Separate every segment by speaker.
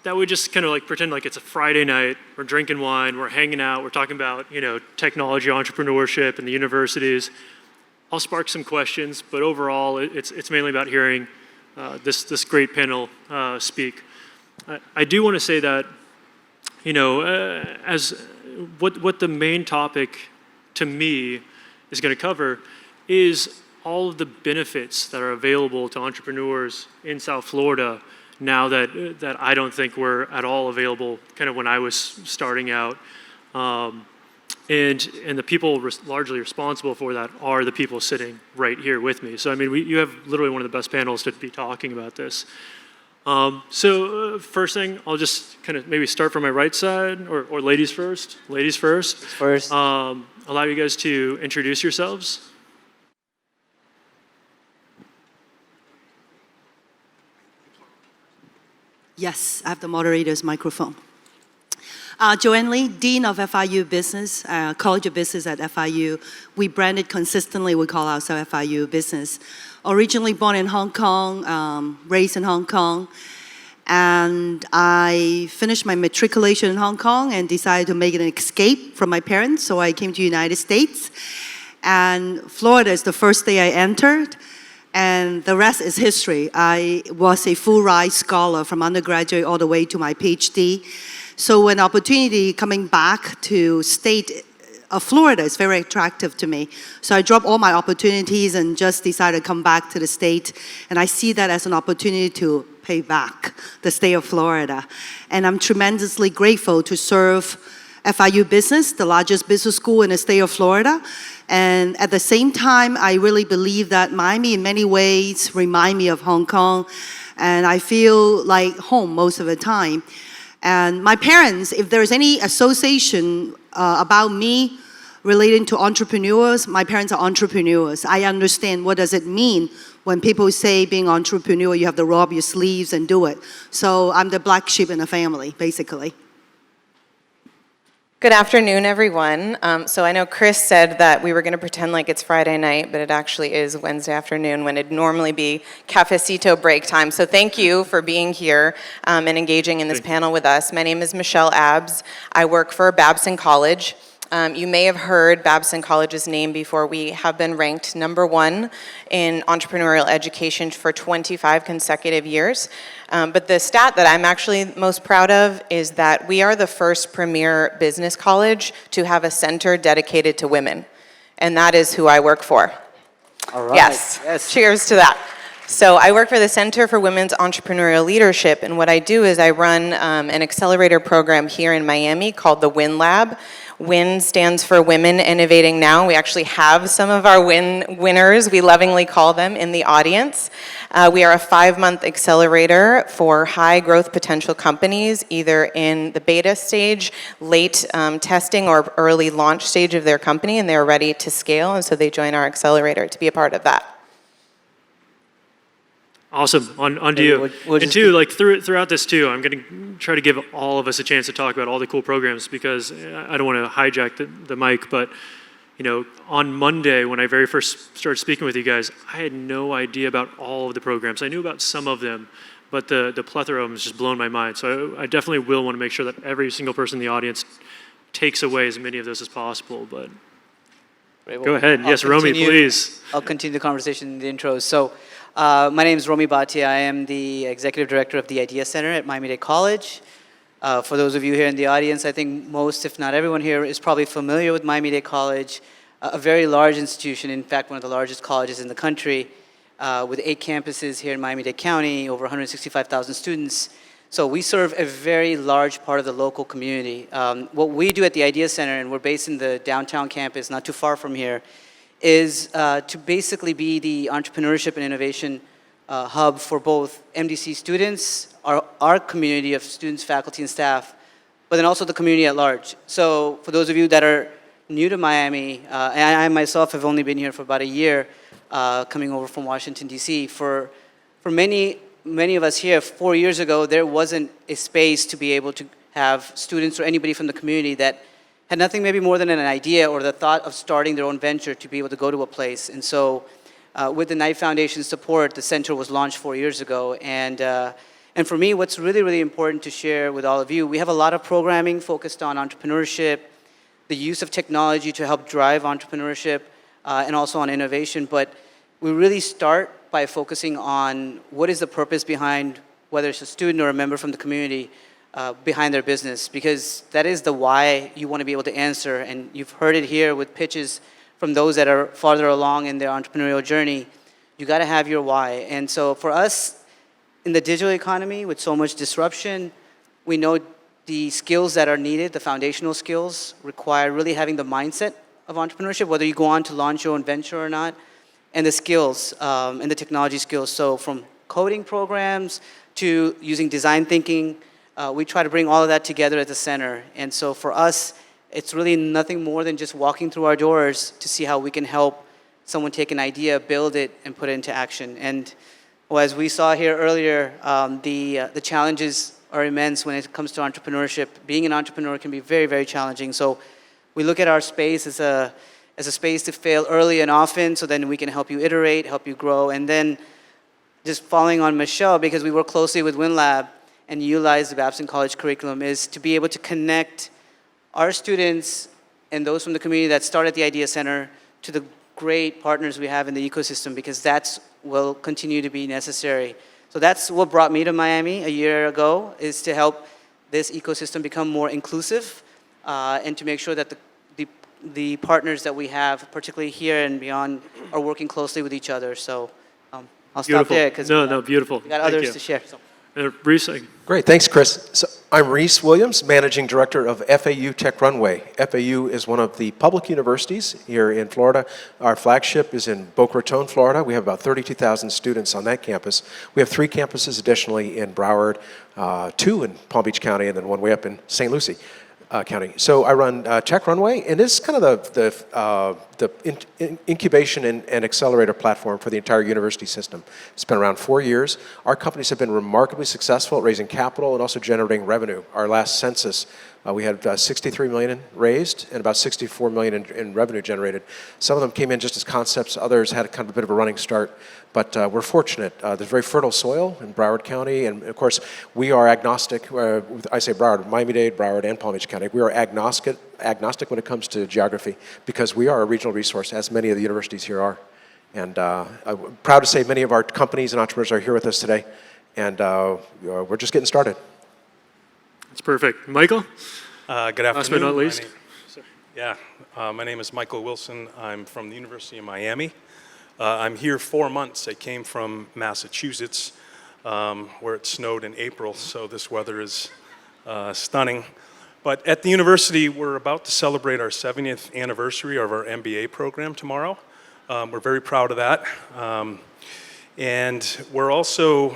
Speaker 1: that we just kind of like pretend like it's a Friday night, we're drinking wine, we're hanging out, we're talking about, technology, entrepreneurship, and the universities. I'll spark some questions, but overall, it's mainly about hearing this great panel speak. I do want to say that, as what the main topic to me is going to cover is all of the benefits that are available to entrepreneurs in South Florida now that I don't think were at all available kind of when I was starting out. And the people largely responsible for that are the people sitting right here with me. So I mean, you have literally one of the best panels to be talking about this. First thing, I'll just kind of maybe start from my right side, or ladies first. Ladies first.
Speaker 2: First.
Speaker 1: Allow you guys to introduce yourselves.
Speaker 3: Yes, I have the moderator's microphone. Joanne Lee, Dean of FIU Business, College of Business at FIU. We branded consistently, we call ourselves FIU Business. Originally born in Hong Kong, raised in Hong Kong, and I finished my matriculation in Hong Kong and decided to make an escape from my parents, so I came to the United States. And Florida is the first day I entered, and the rest is history. I was a full ride scholar from undergraduate all the way to my PhD. So an opportunity coming back to state of Florida is very attractive to me. So I dropped all my opportunities and just decided to come back to the state. And I see that as an opportunity to pay back the state of Florida. And I'm tremendously grateful to serve FIU Business, the largest business school in the state of Florida. And at the same time, I really believe that Miami in many ways remind me of Hong Kong. And I feel like home most of the time. And my parents, if there's any association about me relating to entrepreneurs, my parents are entrepreneurs. I understand what does it mean when people say being an entrepreneur, you have to roll up your sleeves and do it. So I'm the black sheep in the family, basically.
Speaker 4: Good afternoon, everyone. So I know Chris said that we were going to pretend like it's Friday night, but it actually is Wednesday afternoon when it'd normally be cafecito break time. So thank you for being here and engaging in this panel with us. My name is Michelle Abbs. I work for Babson College. You may have heard Babson College's name before. We have been ranked #1 in entrepreneurial education for 25 consecutive years. But the stat that I'm actually most proud of is that we are the first premier business college to have a center dedicated to women. And that is who I work for.
Speaker 2: All right.
Speaker 4: Yes. Cheers to that. So I work for the Center for Women's Entrepreneurial Leadership, and what I do is I run an accelerator program here in Miami called the WIN Lab. WIN stands for Women Innovating Now. We actually have some of our winners, we lovingly call them, in the audience. We are a 5-month accelerator for high growth potential companies, either in the beta stage, late testing, or early launch stage of their company, and they're ready to scale, and so they join our accelerator to be a part of that.
Speaker 1: Awesome. On to you. And two, like throughout this too, I'm going to try to give all of us a chance to talk about all the cool programs, because I don't want to hijack the mic, but on Monday when I very first started speaking with you guys, I had no idea about all of the programs. I knew about some of them, but the plethora of them has just blown my mind. So I definitely will want to make sure that every single person in the audience takes away as many of those as possible. But go ahead. Yes, Romi, please.
Speaker 2: I'll continue the conversation in the intro. So my name is Romi Bathia. I am the Executive Director of the Idea Center at Miami-Dade College. For those of you here in the audience, I think most, if not everyone here, is probably familiar with Miami-Dade College, a very large institution, in fact, one of the largest colleges in the country, with 8 campuses here in Miami-Dade County, over 165,000 students. So we serve a very large part of the local community. What we do at the Idea Center, and we're based in the downtown campus, not too far from here, is to basically be the entrepreneurship and innovation hub for both MDC students, our community of students, faculty, and staff, but then also the community at large. So for those of you that are new to Miami, and I myself have only been here for about a year, coming over from Washington, D.C., for many of us here, 4 years ago, there wasn't a space to be able to have students or anybody from the community that had nothing maybe more than an idea or the thought of starting their own venture to be able to go to a place. And so with the Knight Foundation's support, the center was launched 4 years ago. And And for me, what's really, really important to share with all of you, we have a lot of programming focused on entrepreneurship, the use of technology to help drive entrepreneurship, and also on innovation. But we really start by focusing on what is the purpose behind, whether it's a student or a member from the community, behind their business, because that is the why you want to be able to answer. And you've heard it here with pitches from those that are farther along in their entrepreneurial journey. You got to have your why. And so for us, in the digital economy, with so much disruption, we know the skills that are needed, the foundational skills, require really having the mindset of entrepreneurship, whether you go on to launch your own venture or not, and the skills and the technology skills. So from coding programs to using design thinking, we try to bring all of that together at the center. And so for us, it's really nothing more than just walking through our doors to see how we can help someone take an idea, build it, and put it into action. And well, as we saw here earlier, the challenges are immense when it comes to entrepreneurship. Being an entrepreneur can be very, very challenging. So we look at our space as a space to fail early and often, so then we can help you iterate, help you grow. And then just following on Michelle, because we work closely with WinLab and utilize the Babson College curriculum, is to be able to connect our students and those from the community that start at the Idea Center to the great partners we have in the ecosystem, because that's will continue to be necessary. So that's what brought me to Miami a year ago, is to help this ecosystem become more inclusive and to make sure that the partners that we have, particularly here and beyond, are working closely with each other. So I'll stop there because
Speaker 1: beautiful.
Speaker 2: we got others to share. So.
Speaker 1: Rhys.
Speaker 5: Great, thanks, Chris. So I'm Rhys Williams, Managing Director of FAU Tech Runway. FAU is one of the public universities here in Florida. Our flagship is in Boca Raton, Florida. We have about 32,000 students on that campus. We have 3 campuses additionally in Broward, 2 in Palm Beach County, and then 1 way up in St. Lucie County. So I run Tech Runway, and this is kind of the incubation and accelerator platform for the entire university system. It's been around 4 years. Our companies have been remarkably successful at raising capital and also generating revenue. Our last census, we had 63 million raised and about 64 million in revenue generated. Some of them came in just as concepts. Others had kind of a bit of a running start. But we're fortunate. There's very fertile soil in Broward County. And of course, we are agnostic. I say Broward, Miami-Dade, Broward, and Palm Beach County. We are agnostic when it comes to geography, because we are a regional resource, as many of the universities here are. And I'm proud to say many of our companies and entrepreneurs are here with us today. And we're just getting started.
Speaker 1: That's perfect. Michael?
Speaker 6: Good afternoon.
Speaker 1: Last but not least.
Speaker 6: My name is Michael Wilson. I'm from the University of Miami. I'm here 4 months. I came from Massachusetts, where it snowed in April, so this weather is stunning. But at the university, we're about to celebrate our 70th anniversary of our MBA program tomorrow. We're very proud of that. And we're also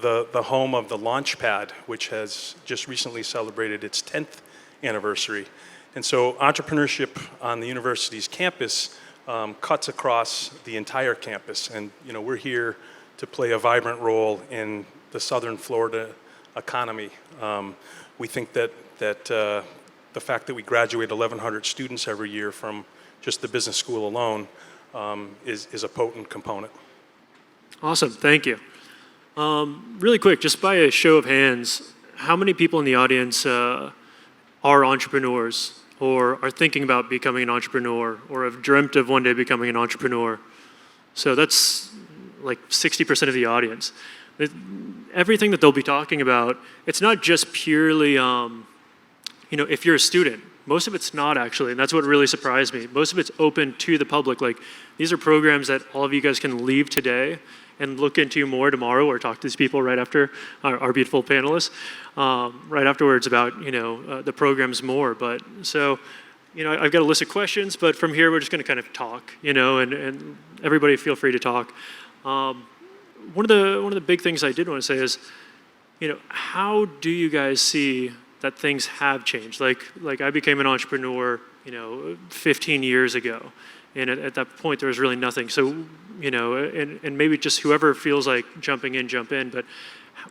Speaker 6: the home of the Launchpad, which has just recently celebrated its 10th anniversary. And so entrepreneurship on the university's campus cuts across the entire campus. And we're here to play a vibrant role in the Southern Florida economy. We think that the fact that we graduate 1,100 students every year from just the business school alone is a potent component.
Speaker 1: Awesome, thank you. Really quick, just by a show of hands, how many people in the audience are entrepreneurs or are thinking about becoming an entrepreneur or have dreamt of one day becoming an entrepreneur? So that's like 60% of the audience. Everything that they'll be talking about, it's not just purely, if you're a student. Most of it's not actually, and that's what really surprised me. Most of it's open to the public. Like, these are programs that all of you guys can leave today and look into more tomorrow, or talk to these people right after, our beautiful panelists, right afterwards about, the programs more. But so, I've got a list of questions, but from here we're just gonna kind of talk, and everybody feel free to talk. One of the big things I did want to say is, how do you guys see that things have changed? Like I became an entrepreneur, 15 years ago. And at that point, there was really nothing. So, and maybe just whoever feels like jumping in, jump in. But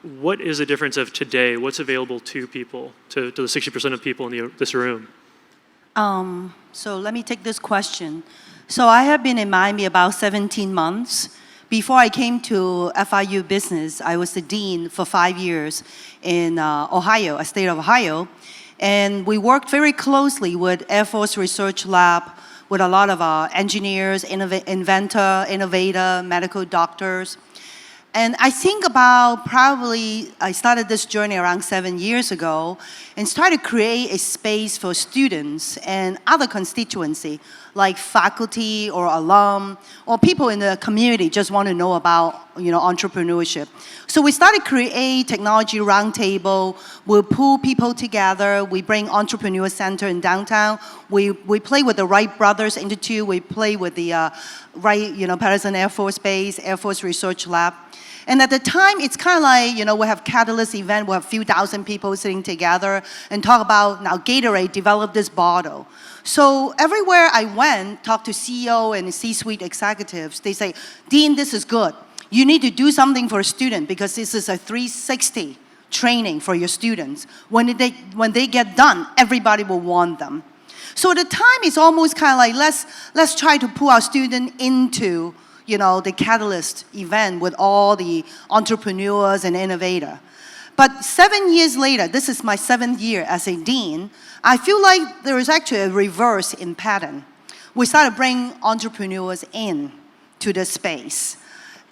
Speaker 1: what is the difference of today? What's available to people, to the 60% of people in this room?
Speaker 3: So let me take this question. So I have been in Miami about 17 months. Before I came to FIU Business, I was the dean for 5 years in Ohio, a state of Ohio. And we worked very closely with Air Force Research Lab, with a lot of engineers, inventor, innovator, medical doctors. And I think about probably, I started this journey around 7 years ago and started to create a space for students and other constituency, like faculty or alum, or people in the community just want to know about, entrepreneurship. So we started to create technology roundtable. We'll pull people together. We bring Entrepreneur Center in downtown. We play with the Wright Brothers Institute. We play with the Patterson Air Force Base, Air Force Research Lab. And at the time, it's kind of like, we have Catalyst event, we have a few thousand people sitting together and talk about, now Gatorade developed this bottle. So everywhere I went, talked to CEO and C-suite executives, they say, Dean, this is good. You need to do something for a student because this is a 360 training for your students. When they get done, everybody will want them. So at the time, it's almost kind of like, let's try to pull our student into the Catalyst event with all the entrepreneurs and innovators. But 7 years later, this is my 7th year as a dean, I feel like there is actually a reverse in pattern. We started bringing entrepreneurs in to the space.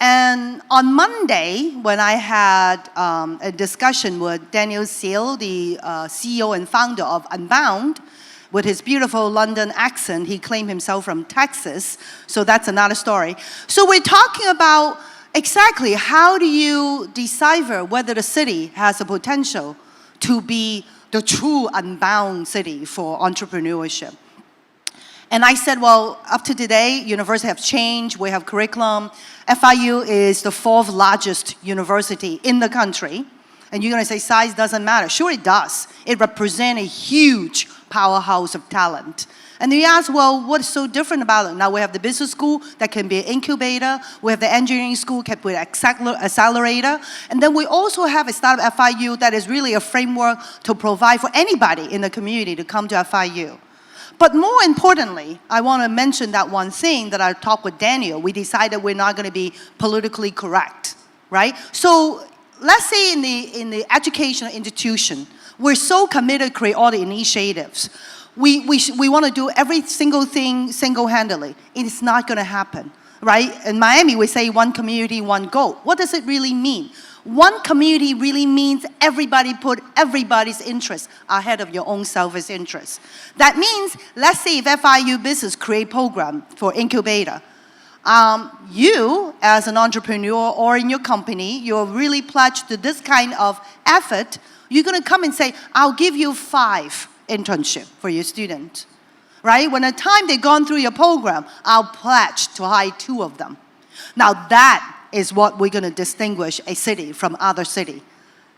Speaker 3: And on Monday, when I had a discussion with Daniel Seal, the CEO and founder of Unbound, with his beautiful London accent, he claimed himself from Texas, so that's another story. So we're talking about exactly how do you decipher whether the city has the potential to be the true unbound city for entrepreneurship. And I said, well, up to today, universities have changed, we have curriculum. FIU is the 4th largest university in the country. And you're gonna say size doesn't matter. Sure it does. It represents a huge powerhouse of talent. And you ask, well, what's so different about it? Now we have the business school that can be an incubator. We have the engineering school can be an accelerator. And then we also have a startup FIU that is really a framework to provide for anybody in the community to come to FIU. But more importantly, I want to mention that one thing that I talked with Daniel. We decided we're not going to be politically correct, right? So let's say in the educational institution, we're so committed to create all the initiatives. We want to do every single thing single-handedly. It's not going to happen, right? In Miami, we say one community, one goal. What does it really mean? One community really means everybody put everybody's interest ahead of your own selfish interest. That means, let's say if FIU Business create program for incubator, you as an entrepreneur or in your company, you're really pledged to this kind of effort, you're going to come and say, I'll give you 5 internship for your student, right? When the time they've gone through your program, I'll pledge to hire 2 of them. Now that is what we're going to distinguish a city from other city,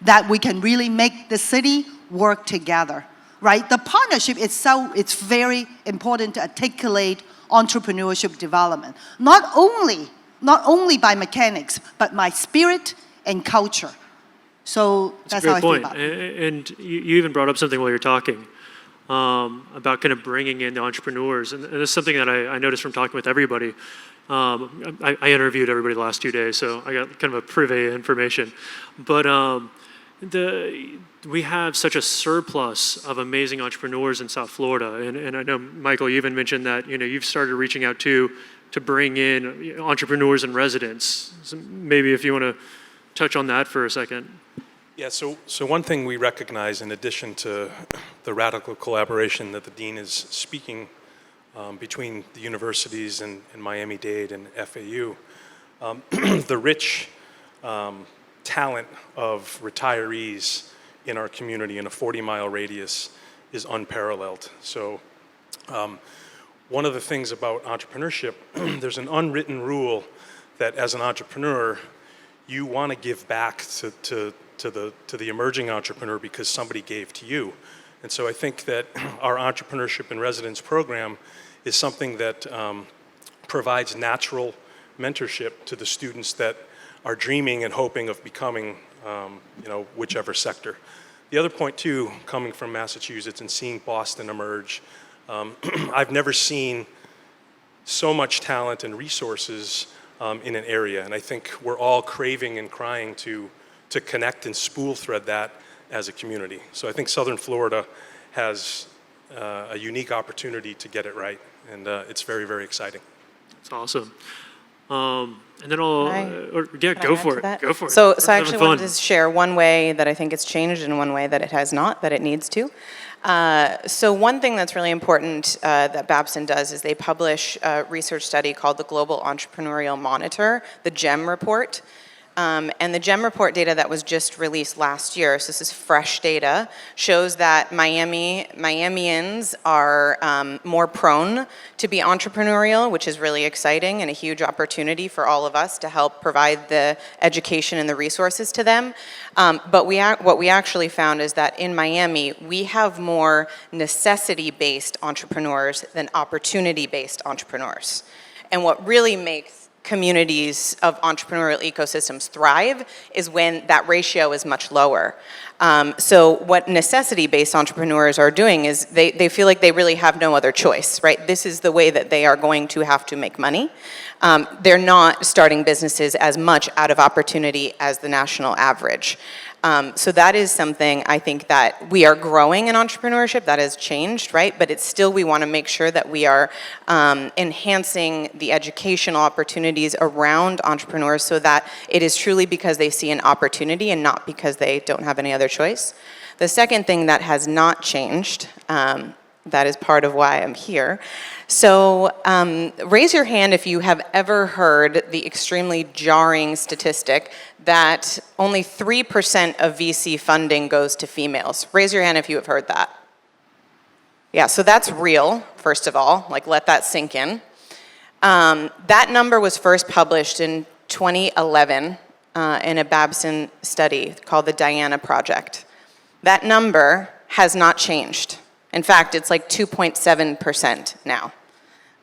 Speaker 3: that we can really make the city work together, right? The partnership itself, it's very important to articulate entrepreneurship development, not only by mechanics, but by spirit and culture. So that's how I feel about it.
Speaker 1: And you even brought up something while you're talking about kind of bringing in the entrepreneurs. And this is something that I noticed from talking with everybody. I interviewed everybody the last 2 days, so I got kind of a privy information. But we have such a surplus of amazing entrepreneurs in South Florida. And I know, Michael, you even mentioned that you've started reaching out to bring in entrepreneurs and residents. So maybe if you want to touch on that for a second.
Speaker 6: Yeah, so one thing we recognize in addition to the radical collaboration that the Dean is speaking between the universities and Miami-Dade and FAU, the rich talent of retirees in our community in a 40-mile radius is unparalleled. So one of the things about entrepreneurship, there's an unwritten rule that as an entrepreneur, you want to give back to the emerging entrepreneur because somebody gave to you. And so I think that our Entrepreneurship in Residence program is something that provides natural mentorship to the students that are dreaming and hoping of becoming, whichever sector. The other point too, coming from Massachusetts and seeing Boston emerge, I've never seen so much talent and resources in an area. And I think we're all craving and crying to connect and spool thread that as a community. So I think Southern Florida has a unique opportunity to get it right, and it's very, very exciting.
Speaker 1: It's awesome. And then I'll, go for it. Go for it.
Speaker 4: So I actually wanted to share one way that I think it's changed and one way that it has not, that it needs to. So one thing that's really important that Babson does is they publish a research study called the Global Entrepreneurial Monitor, the GEM report. And the GEM report data that was just released last year, so this is fresh data, shows that Miamians are more prone to be entrepreneurial, which is really exciting and a huge opportunity for all of us to help provide the education and the resources to them. But what we actually found is that in Miami, we have more necessity-based entrepreneurs than opportunity-based entrepreneurs. And what really makes communities of entrepreneurial ecosystems thrive is when that ratio is much lower. So what necessity-based entrepreneurs are doing is they feel like they really have no other choice, right? This is the way that they are going to have to make money. They're not starting businesses as much out of opportunity as the national average. So that is something I think that we are growing in entrepreneurship. That has changed, right? But it's still, we want to make sure that we are enhancing the educational opportunities around entrepreneurs so that it is truly because they see an opportunity and not because they don't have any other choice. The second thing that has not changed, that is part of why I'm here. So raise your hand if you have ever heard the extremely jarring statistic that only 3% of VC funding goes to females. Raise your hand if you have heard that. Yeah, so that's real, first of all. Like, let that sink in. That number was first published in 2011 in a Babson study called the Diana Project. That number has not changed. In fact, it's like 2.7% now.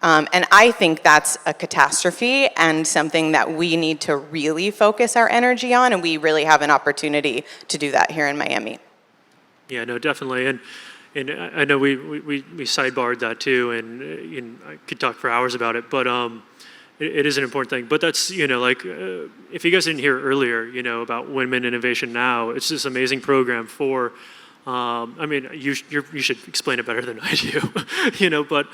Speaker 4: And I think that's a catastrophe and something that we need to really focus our energy on, and we really have an opportunity to do that here in Miami.
Speaker 1: Yeah, no, definitely. And I know we sidebarred that too, and I could talk for hours about it, but it is an important thing. But that's, if you guys didn't hear earlier, about Women Innovation Now, it's this amazing program for, you should explain it better than I do, but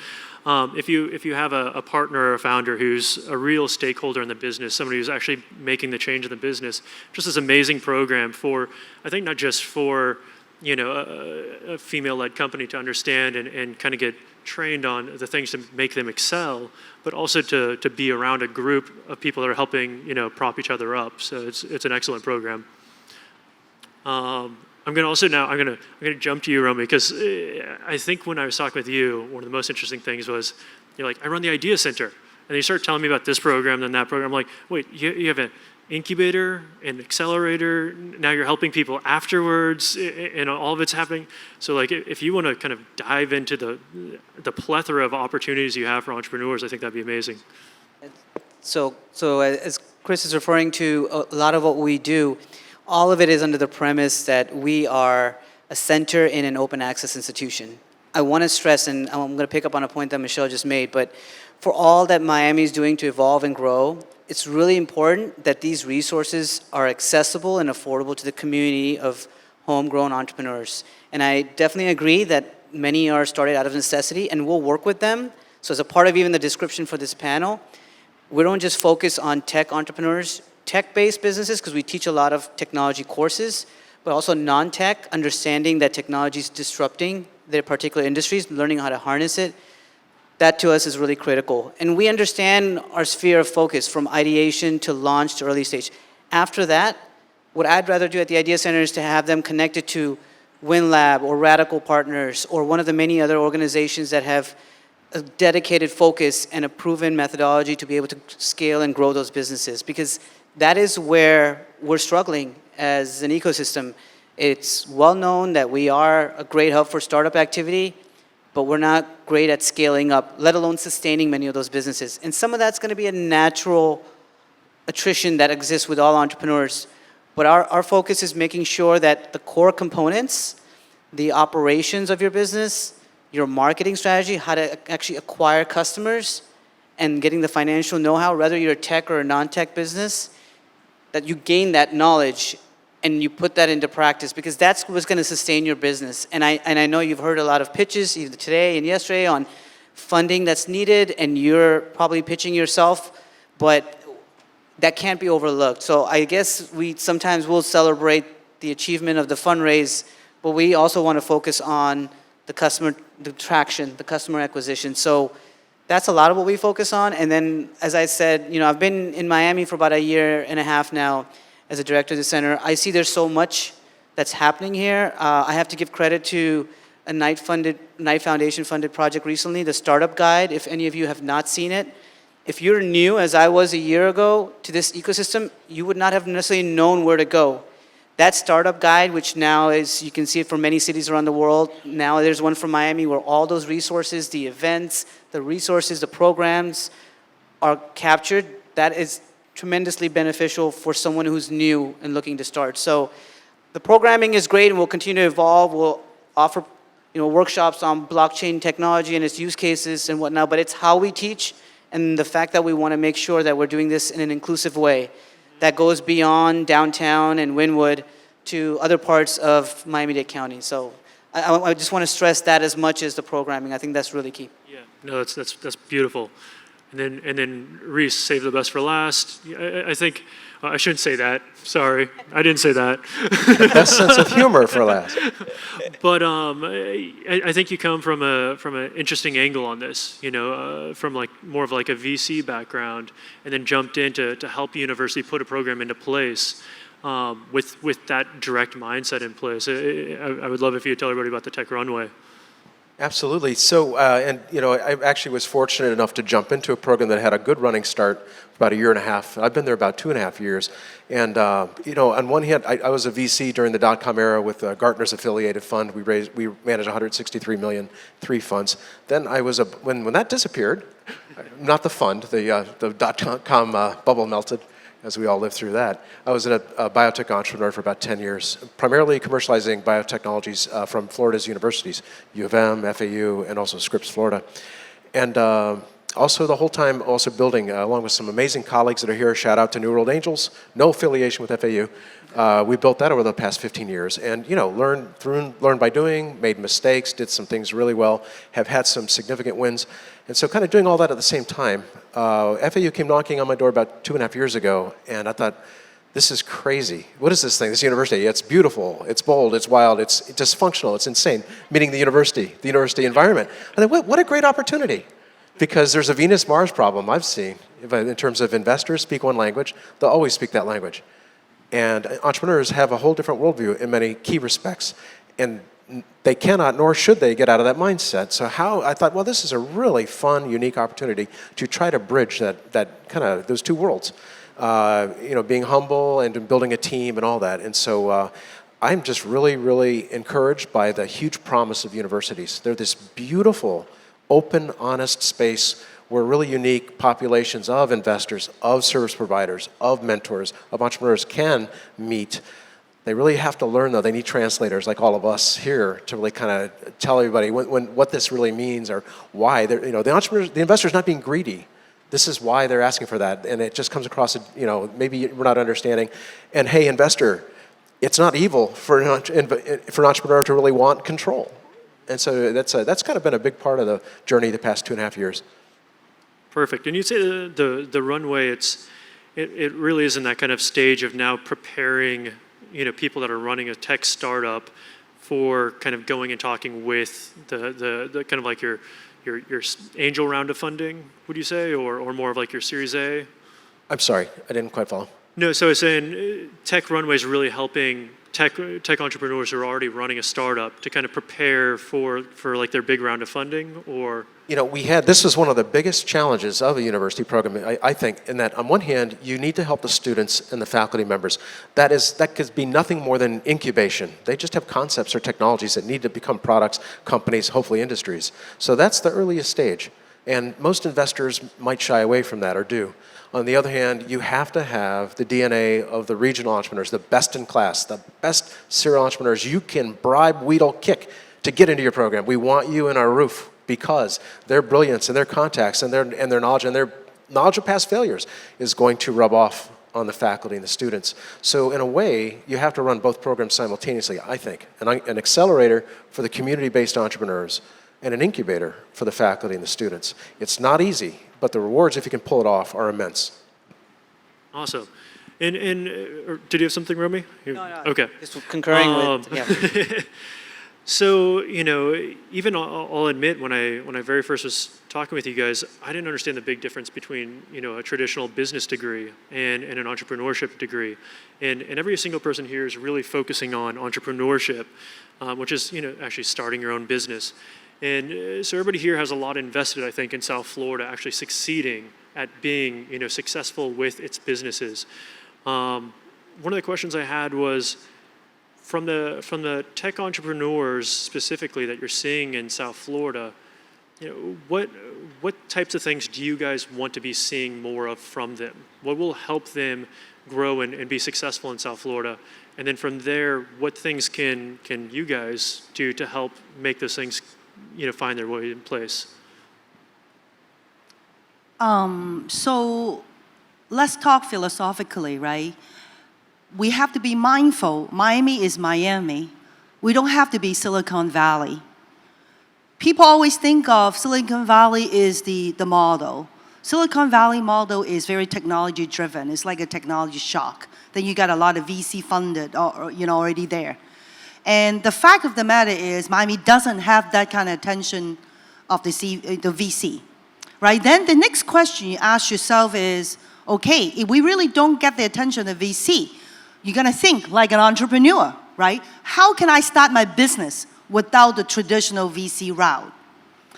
Speaker 1: if you have a partner or a founder who's a real stakeholder in the business, somebody who's actually making the change in the business, just this amazing program for, I think not just for, a female-led company to understand and kind of get trained on the things to make them excel, but also to be around a group of people that are helping, prop each other up. So it's an excellent program. I'm gonna jump to you, Romi, because I think when I was talking with you, one of the most interesting things was, you're like, I run the Idea Center, and you start telling me about this program, then that program. I'm like, wait, you have an incubator, an accelerator, now you're helping people afterwards, and all of it's happening. So like, if you want to kind of dive into the plethora of opportunities you have for entrepreneurs, I think that'd be amazing.
Speaker 2: So as Chris is referring to, a lot of what we do, all of it is under the premise that we are a center in an open access institution. I want to stress, and I'm going to pick up on a point that Michelle just made, but for all that Miami is doing to evolve and grow, it's really important that these resources are accessible and affordable to the community of homegrown entrepreneurs. And I definitely agree that many are started out of necessity, and we'll work with them. So as a part of even the description for this panel, we don't just focus on tech entrepreneurs, tech-based businesses, because we teach a lot of technology courses, but also non-tech, understanding that technology is disrupting their particular industries, learning how to harness it. That to us is really critical. And we understand our sphere of focus from ideation to launch to early stage. After that, what I'd rather do at the Idea Center is to have them connected to WinLab or Radical Partners or one of the many other organizations that have a dedicated focus and a proven methodology to be able to scale and grow those businesses, because that is where we're struggling as an ecosystem. It's well known that we are a great hub for startup activity, but we're not great at scaling up, let alone sustaining many of those businesses. And some of that's going to be a natural attrition that exists with all entrepreneurs. But our focus is making sure that the core components, the operations of your business, your marketing strategy, how to actually acquire customers, and getting the financial know-how, whether you're a tech or a non-tech business, that you gain that knowledge and you put that into practice, because that's what's going to sustain your business. And I know you've heard a lot of pitches either today and yesterday on funding that's needed, and you're probably pitching yourself, but that can't be overlooked. So I guess we sometimes will celebrate the achievement of the fundraise, but we also want to focus on the customer, the traction, the customer acquisition. So that's a lot of what we focus on. And then, as I said, I've been in Miami for about a year and a half now as a director of the center. I see there's so much that's happening here. I have to give credit to a Knight Foundation-funded project recently, the Startup Guide, if any of you have not seen it. If you're new, as I was a year ago, to this ecosystem, you would not have necessarily known where to go. That Startup Guide, which now is, you can see it from many cities around the world. Now there's one from Miami where all those resources, the events, the resources, the programs are captured. That is tremendously beneficial for someone who's new and looking to start. So the programming is great and will continue to evolve. We'll offer workshops on blockchain technology and its use cases and whatnot, but it's how we teach and the fact that we want to make sure that we're doing this in an inclusive way that goes beyond downtown and Wynwood to other parts of Miami-Dade County. So I just want to stress that as much as the programming. I think that's really key.
Speaker 1: Yeah, no, that's beautiful. And then Rhys, save the best for last. I think I shouldn't say that. Sorry, I didn't say that.
Speaker 5: Best sense of humor for last.
Speaker 1: But I think you come from an interesting angle on this. From more of a VC background, and then jumped in to help the university put a program into place with that direct mindset in place. I would love if you could tell everybody about the Tech Runway.
Speaker 5: Absolutely. So, I actually was fortunate enough to jump into a program that had a good running start about a year and a half. I've been there about 2.5 years. And, on one hand, I was a VC during the dot-com era with Gartner's affiliated fund. We managed 163 million, 3 funds. Then I was, when that disappeared, not the fund, the dot-com bubble melted, as we all lived through that. I was a biotech entrepreneur for about 10 years, primarily commercializing biotechnologies from Florida's universities, U of M, FAU, and also Scripps, Florida. And also the whole time also building, along with some amazing colleagues that are here, shout out to New World Angels, no affiliation with FAU. We built that over the past 15 years. And, learned by doing, made mistakes, did some things really well, have had some significant wins. And so kind of doing all that at the same time, FAU came knocking on my door about 2.5 years ago, and I thought, this is crazy. What is this thing, this university? It's beautiful, it's bold, it's wild, it's dysfunctional, it's insane. Meaning the university environment. I thought, what a great opportunity. Because there's a Venus-Mars problem I've seen. In terms of investors speak one language, they'll always speak that language. And entrepreneurs have a whole different worldview in many key respects. And they cannot, nor should they, get out of that mindset. So I thought, well, this is a really fun, unique opportunity to try to bridge that kind of, those two worlds. Being humble and building a team and all that. And so I'm just really, really encouraged by the huge promise of universities. They're this beautiful, open, honest space where really unique populations of investors, of service providers, of mentors, of entrepreneurs can meet. They really have to learn, though. They need translators like all of us here to really kind of tell everybody what this really means or why. The entrepreneurs, the investor's not being greedy. This is why they're asking for that. And it just comes across, maybe we're not understanding. And hey, investor, it's not evil for an entrepreneur to really want control. And so that's kind of been a big part of the journey the past 2.5 years.
Speaker 1: Perfect. And you'd say the runway, it really is in that kind of stage of now preparing people that are running a tech startup for kind of going and talking with the kind of like your angel round of funding, would you say, or more of like your Series A? I'm sorry, I didn't quite follow. No, so I was saying Tech Runway is really helping tech entrepreneurs who are already running a startup to kind of prepare for like their big round of funding, or? This was one of the biggest challenges of a university program, I think, in that on one hand, you need to help the students and the faculty members. That could be nothing more than incubation. They just have concepts or technologies that need to become products, companies, hopefully industries. So that's the earliest stage. And most investors might shy away from that or do. On the other hand, you have to have the DNA of the regional entrepreneurs, the best in class, the best serial entrepreneurs you can bribe, wheedle, kick to get into your program. We want you in our roof.
Speaker 5: because their brilliance and their contacts and their knowledge of past failures is going to rub off on the faculty and the students. So in a way, you have to run both programs simultaneously, I think. An accelerator for the community-based entrepreneurs and an incubator for the faculty and the students. It's not easy, but the rewards, if you can pull it off, are immense.
Speaker 1: Awesome. And did you have something, Romi?
Speaker 2: No.
Speaker 1: Okay.
Speaker 2: Just concurring with, yeah.
Speaker 1: So, even I'll admit, when I very first was talking with you guys, I didn't understand the big difference between, a traditional business degree and an entrepreneurship degree. And every single person here is really focusing on entrepreneurship, which is, actually starting your own business. And so everybody here has a lot invested, I think, in South Florida, actually succeeding at being, successful with its businesses. One of the questions I had was, from the tech entrepreneurs specifically that you're seeing in South Florida, what types of things do you guys want to be seeing more of from them? What will help them grow and be successful in South Florida? And then from there, what things can you guys do to help make those things, find their way in place?
Speaker 3: So let's talk philosophically, right? We have to be mindful. Miami is Miami. We don't have to be Silicon Valley. People always think of Silicon Valley is the model. Silicon Valley model is very technology driven. It's like a technology shock. Then you got a lot of VC funded, already there. And the fact of the matter is Miami doesn't have that kind of attention of the VC, right? Then the next question you ask yourself is, okay, if we really don't get the attention of the VC, you're gonna think like an entrepreneur, right? How can I start my business without the traditional VC route,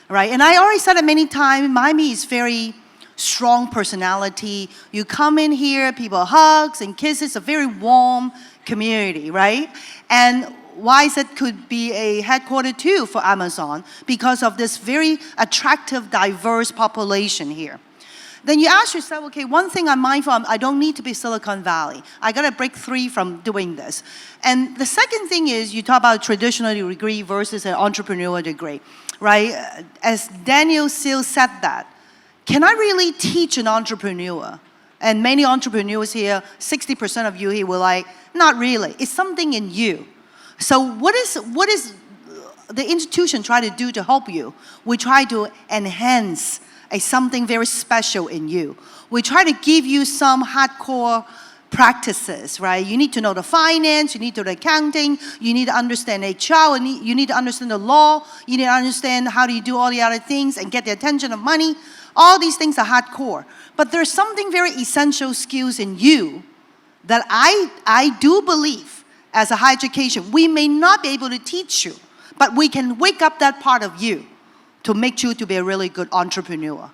Speaker 3: right? And I already said it many times, Miami is very strong personality. You come in here, people hugs and kisses, a very warm community, right? And why is it could be a headquarter too for Amazon? Because of this very attractive, diverse population here. Then you ask yourself, okay, one thing I'm mindful of, I don't need to be Silicon Valley. I got to break free from doing this. And the second thing is you talk about traditional degree versus an entrepreneurial degree, right? As Daniel Seal said that, can I really teach an entrepreneur? And many entrepreneurs here, 60% of you here were like, not really. It's something in you. So what is the institution trying to do to help you? We try to enhance something very special in you. We try to give you some hardcore practices, right? You need to know the finance, you need to know the accounting, you need to understand HR, you need to understand the law, you need to understand how do you do all the other things and get the attention of money. All these things are hardcore. But there's something very essential skills in you that I do believe as a higher education, we may not be able to teach you, but we can wake up that part of you to make you to be a really good entrepreneur.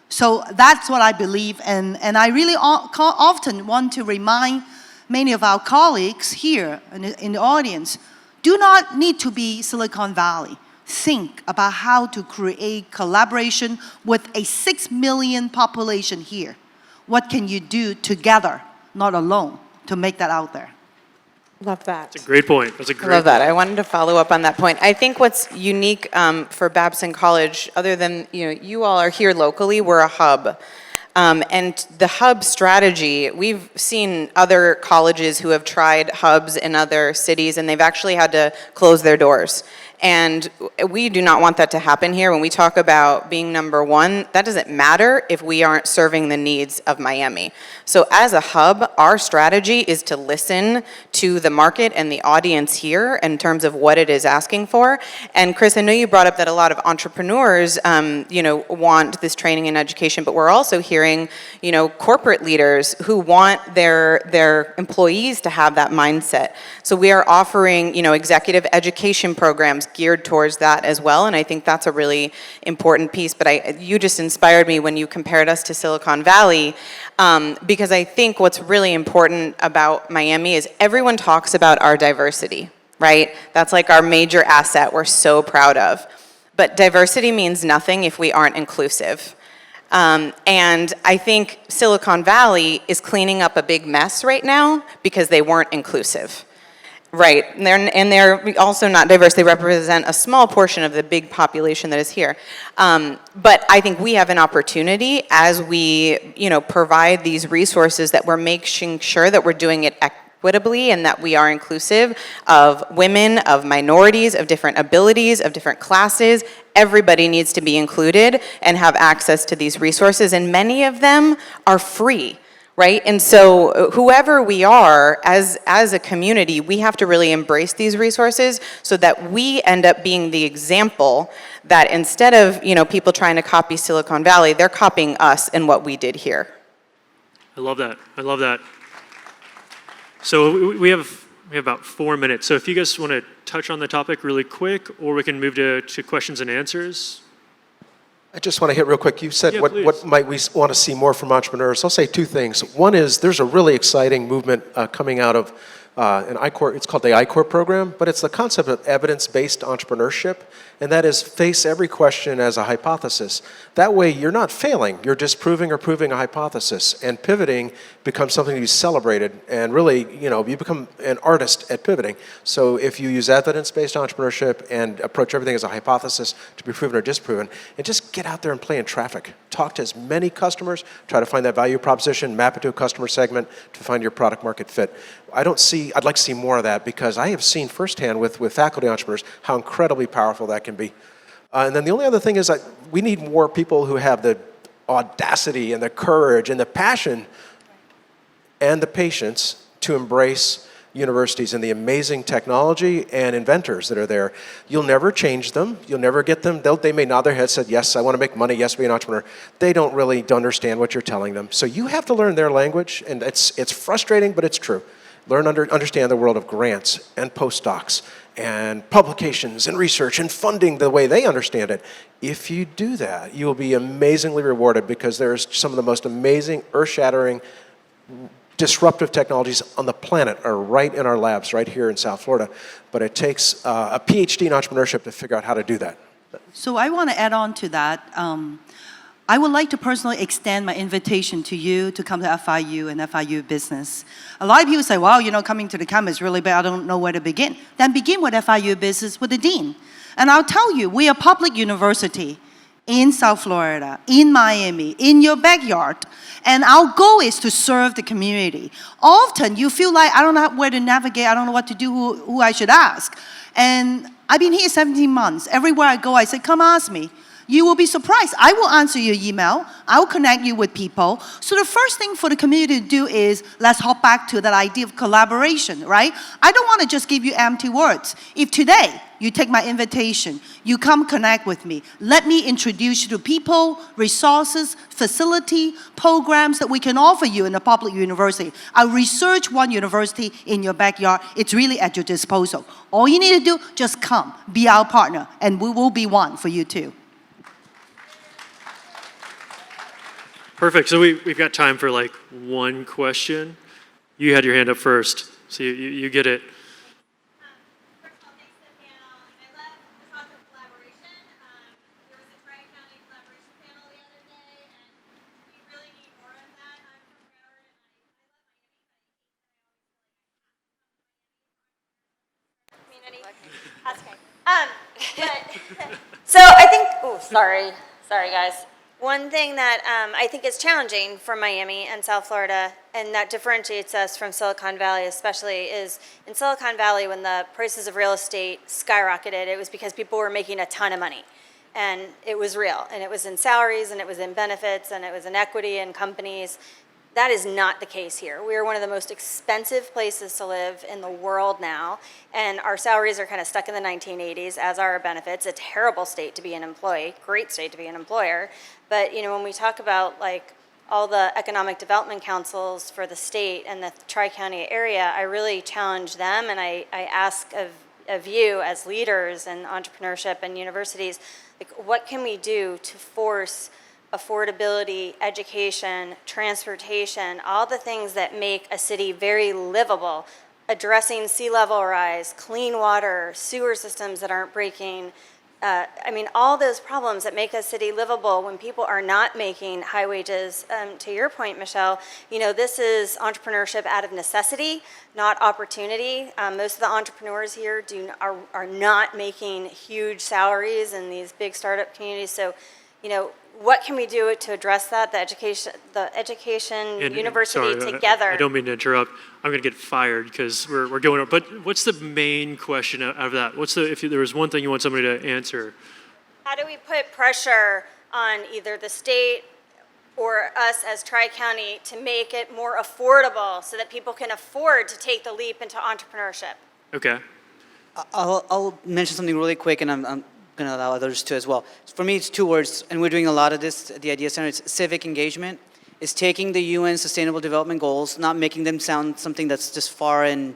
Speaker 3: So that's what I believe, and I really often want to remind many of our colleagues here in the audience, do not need to be Silicon Valley. Think about how to create collaboration with a 6 million population here. What can you do together, not alone, to make that out there?
Speaker 4: Love that.
Speaker 1: That's a great point. That's a great
Speaker 4: Love that.
Speaker 1: point.
Speaker 4: I wanted to follow up on that point. I think what's unique for Babson College, other than you all are here locally, we're a hub. And the hub strategy, we've seen other colleges who have tried hubs in other cities, and they've actually had to close their doors. And we do not want that to happen here. When we talk about being number one, that doesn't matter if we aren't serving the needs of Miami. So as a hub, our strategy is to listen to the market and the audience here in terms of what it is asking for. And Chris, I know you brought up that a lot of entrepreneurs, want this training and education, but we're also hearing, corporate leaders who want their employees to have that mindset. So we are offering, executive education programs geared towards that as well, and I think that's a really important piece. But you just inspired me when you compared us to Silicon Valley, because I think what's really important about Miami is everyone talks about our diversity, right? That's like our major asset we're so proud of. But diversity means nothing if we aren't inclusive. And I think Silicon Valley is cleaning up a big mess right now because they weren't inclusive. Right, and they're also not diverse. They represent a small portion of the big population that is here. But I think we have an opportunity as we, provide these resources that we're making sure that we're doing it equitably and that we are inclusive of women, of minorities, of different abilities, of different classes. Everybody needs to be included and have access to these resources, and many of them are free. Right? And so whoever we are as a community, we have to really embrace these resources so that we end up being the example that instead of, people trying to copy Silicon Valley, they're copying us and what we did here.
Speaker 1: I love that. I love that. So we have about 4 minutes. So if you guys want to touch on the topic really quick, or we can move to questions and answers.
Speaker 5: I just want to hit real quick. You said,
Speaker 1: Yeah,
Speaker 5: what might we want to see more from entrepreneurs? I'll say two things. One is there's a really exciting movement coming out of an I-Corps. It's called the I-Corps program, but it's the concept of evidence-based entrepreneurship, and that is face every question as a hypothesis. That way you're not failing, you're disproving or proving a hypothesis, and pivoting becomes something to be celebrated, and really, you become an artist at pivoting. So if you use evidence-based entrepreneurship and approach everything as a hypothesis to be proven or disproven, and just get out there and play in traffic. Talk to as many customers, try to find that value proposition, map it to a customer segment to find your product market fit. I'd like to see more of that because I have seen firsthand with faculty entrepreneurs how incredibly powerful that can be. And then the only other thing is that we need more people who have the audacity and the courage and the passion and the patience to embrace universities and the amazing technology and inventors that are there. You'll never change them. You'll never get them. They may nod their heads, said, yes, I want to make money, yes, be an entrepreneur. They don't really understand what you're telling them. So you have to learn their language, and it's frustrating, but it's true. Understand the world of grants and postdocs and publications and research and funding the way they understand it. If you do that, you will be amazingly rewarded because there's some of the most amazing, earth-shattering, disruptive technologies on the planet are right in our labs, right here in South Florida. But it takes a PhD in entrepreneurship to figure out how to do that.
Speaker 3: So I want to add on to that. I would like to personally extend my invitation to you to come to FIU and FIU Business. A lot of people say, well, coming to the campus is really bad, I don't know where to begin. Then begin with FIU Business with the dean. And I'll tell you, we are a public university in South Florida, in Miami, in your backyard. And our goal is to serve the community. Often you feel like, I don't know where to navigate, I don't know what to do, who I should ask. And I've been here 17 months. Everywhere I go, I say, come ask me. You will be surprised. I will answer your email. I will connect you with people. So the first thing for the community to do is, let's hop back to that idea of collaboration, right? I don't want to just give you empty words. If today you take my invitation, you come connect with me, let me introduce you to people, resources, facility, programs that we can offer you in a public university. A research one university in your backyard, it's really at your disposal. All you need to do, just come, be our partner, and we will be one for you too.
Speaker 1: Perfect. So we've got time for like one question. You had your hand up first, so you get it.
Speaker 7: First of all, thanks to the panel. I love the talk of collaboration. There was a Tri-County collaboration panel the other day, and we really need more of that. I'm from Broward, and I love Miami, but I hate that I always feel like community. That's okay. So I think, sorry guys. One thing that I think is challenging for Miami and South Florida, and that differentiates us from Silicon Valley especially, is in Silicon Valley when the prices of real estate skyrocketed, it was because people were making a ton of money. And it was real. And it was in salaries, and it was in benefits, and it was in equity in companies. That is not the case here. We are one of the most expensive places to live in the world now, and our salaries are kind of stuck in the 1980s, as are our benefits. A terrible state to be an employee, great state to be an employer. But when we talk about like all the economic development councils for the state and the Tri-County area, I really challenge them, and I ask of you as leaders in entrepreneurship and universities, like, what can we do to force affordability, education, transportation, all the things that make a city very livable, addressing sea level rise, clean water, sewer systems that aren't breaking, I mean, all those problems that make a city livable when people are not making high wages. To your point, Michelle, you know, this is entrepreneurship out of necessity, not opportunity. Most of the entrepreneurs here are not making huge salaries in these big startup communities. So, you know, what can we do to address that? The education, university
Speaker 1: sorry,
Speaker 7: together.
Speaker 1: I don't mean to interrupt. I'm going to get fired because we're going on. But what's the main question out of that? If there was one thing you want somebody to answer?
Speaker 7: How do we put pressure on either the state or us as Tri-County to make it more affordable so that people can afford to take the leap into entrepreneurship?
Speaker 1: Okay.
Speaker 2: I'll mention something really quick, and I'm going to allow others to as well. For me, it's two words, and we're doing a lot of this at the Idea Center. It's civic engagement. It's taking the UN Sustainable Development Goals, not making them sound something that's just far and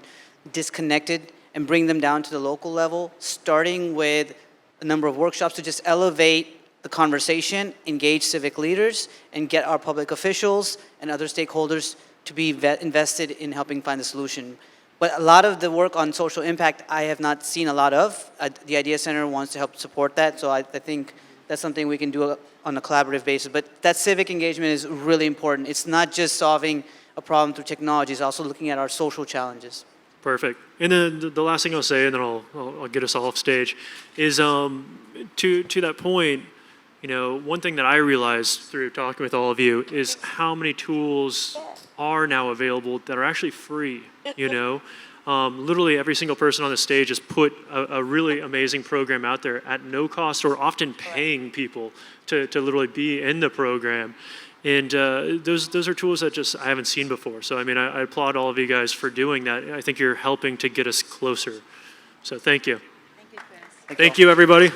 Speaker 2: disconnected, and bring them down to the local level, starting with a number of workshops to just elevate the conversation, engage civic leaders, and get our public officials and other stakeholders to be invested in helping find the solution. But a lot of the work on social impact, I have not seen a lot of. The Idea Center wants to help support that, so I think that's something we can do on a collaborative basis. But that civic engagement is really important. It's not just solving a problem through technology, it's also looking at our social challenges.
Speaker 1: Perfect. And then the last thing I'll say, and then I'll get us all off stage, is to that point, you know, one thing that I realized through talking with all of you is how many tools are now available that are actually free, you know. Literally every single person on the stage has put a really amazing program out there at no cost or often paying people to literally be in the program. And those are tools that just I haven't seen before. So, I mean, I applaud all of you guys for doing that. I think you're helping to get us closer. So thank you.
Speaker 3: Thank you, Chris.
Speaker 1: Thank you, everybody.